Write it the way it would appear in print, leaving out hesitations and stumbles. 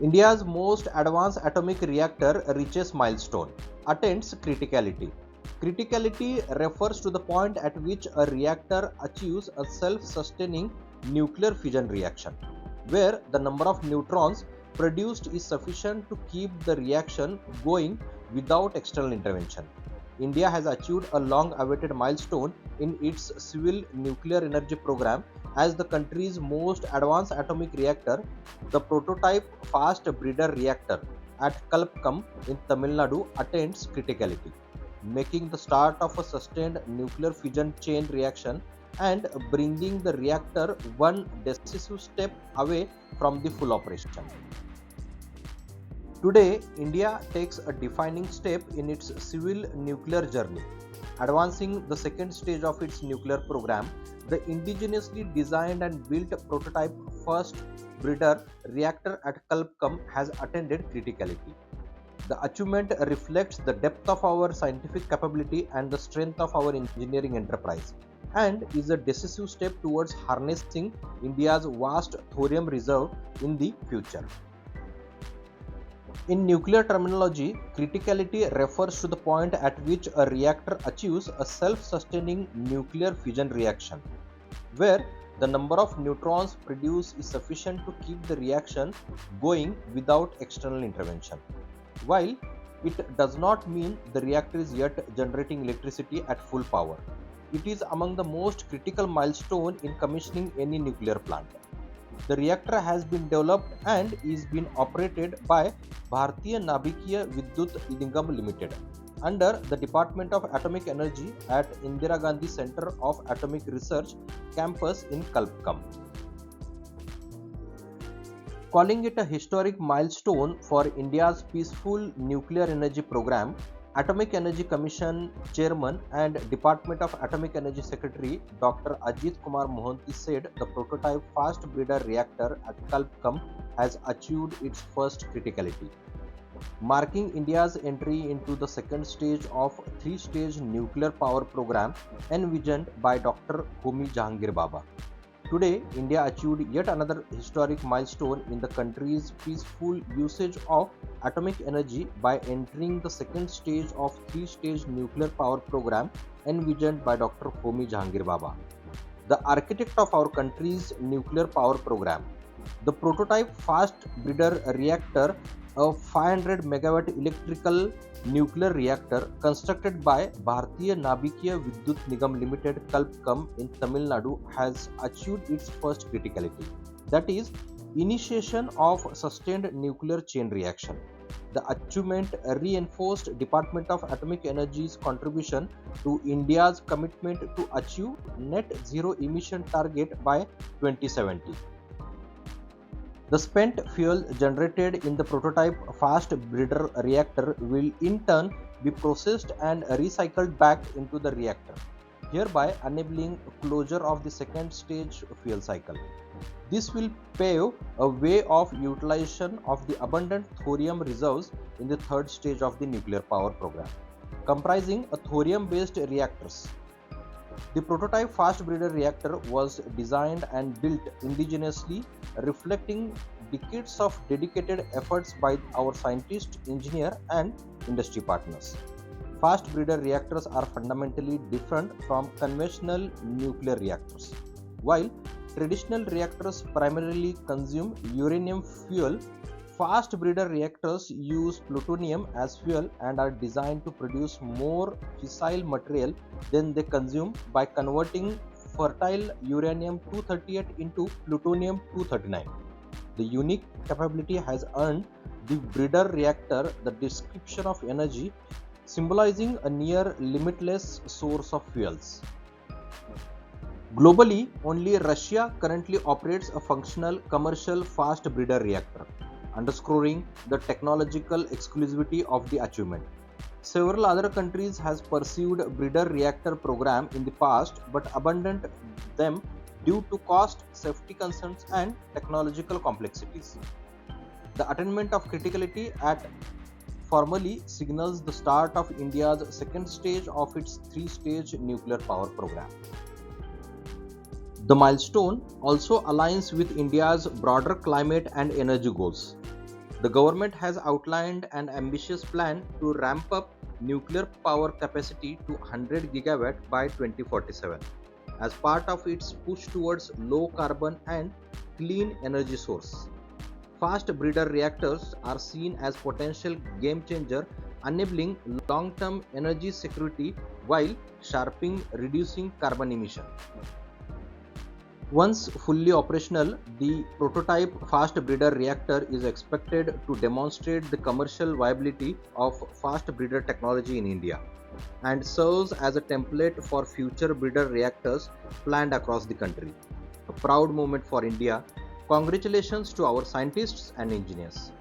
India's most advanced atomic reactor reaches milestone, attains criticality. Criticality refers to the point at which a reactor achieves a self-sustaining nuclear fission reaction, where the number of neutrons produced is sufficient to keep the reaction going without external intervention. India has achieved a long-awaited milestone in its civil nuclear energy program as the country's most advanced atomic reactor, the Prototype Fast Breeder Reactor at Kalpakkam in Tamil Nadu attains criticality, making the start of a sustained nuclear fission chain reaction and bringing the reactor one decisive step away from the full operation. Today, India takes a defining step in its civil nuclear journey. Advancing the second stage of its nuclear program, the indigenously designed and built prototype Fast Breeder Reactor at Kalpakkam has attained criticality. The achievement reflects the depth of our scientific capability and the strength of our engineering enterprise, and is a decisive step towards harnessing India's vast thorium reserve in the future. In nuclear terminology, criticality refers to the point at which a reactor achieves a self-sustaining nuclear fission reaction, where the number of neutrons produced is sufficient to keep the reaction going without external intervention. While it does not mean the reactor is yet generating electricity at full power, it is among the most critical milestones in commissioning any nuclear plant. The reactor has been developed and is being operated by Bharatiya Navikiya Vidyut Nigam Limited under the Department of Atomic Energy at Indira Gandhi Center of Atomic Research campus in Kalpakkam. Calling it a historic milestone for India's peaceful nuclear energy program, Atomic Energy Commission Chairman and Department of Atomic Energy Secretary Dr. Ajit Kumar Mohanty said the prototype Fast Breeder Reactor at Kalpakkam has achieved its first criticality, marking India's entry into the second stage of a three-stage nuclear power program envisioned by Dr. Homi Jahangir Baba. Today, India achieved yet another historic milestone in the country's peaceful usage of atomic energy by entering the second stage of three-stage nuclear power program envisioned by Dr. Homi Jahangir Baba, the architect of our country's nuclear power program. The prototype Fast Breeder Reactor, a 500 megawatt electrical nuclear reactor constructed by Bharatiya Navikiya Vidyut Nigam Limited Kalpakkam in Tamil Nadu, has achieved its first criticality, that is, initiation of sustained nuclear chain reaction. The achievement reinforced Department of Atomic Energy's contribution to India's commitment to achieve net zero emission target by 2070. The spent fuel generated in the prototype Fast Breeder Reactor will in turn be processed and recycled back into the reactor, hereby enabling closure of the second stage fuel cycle. This will pave a way of utilization of the abundant thorium reserves in the third stage of the nuclear power program, comprising a thorium-based reactors. The prototype Fast Breeder Reactor was designed and built indigenously, reflecting decades of dedicated efforts by our scientists, engineers, and industry partners. Fast breeder reactors are fundamentally different from conventional nuclear reactors. While traditional reactors primarily consume uranium fuel, fast breeder reactors use plutonium as fuel and are designed to produce more fissile material than they consume by converting fertile uranium 238 into plutonium 239. The unique capability has earned the breeder reactor the description of energy, symbolizing a near limitless source of fuels. Globally, only Russia currently operates a functional commercial fast breeder reactor, underscoring the technological exclusivity of the achievement. Several other countries has pursued breeder reactor program in the past but abandoned them due to cost, safety concerns and technological complexities. The attainment of criticality at formally signals the start of India's second stage of its three-stage nuclear power program. The milestone also aligns with India's broader climate and energy goals. The government has outlined an ambitious plan to ramp up nuclear power capacity to 100 gigawatt by 2047 as part of its push towards low carbon and clean energy source. Fast breeder reactors are seen as potential game changer, enabling long-term energy security while sharping reducing carbon emission. Once fully operational, the prototype fast breeder reactor is expected to demonstrate the commercial viability of fast breeder technology in India and serves as a template for future breeder reactors planned across the country. A proud moment for India. Congratulations to our scientists and engineers.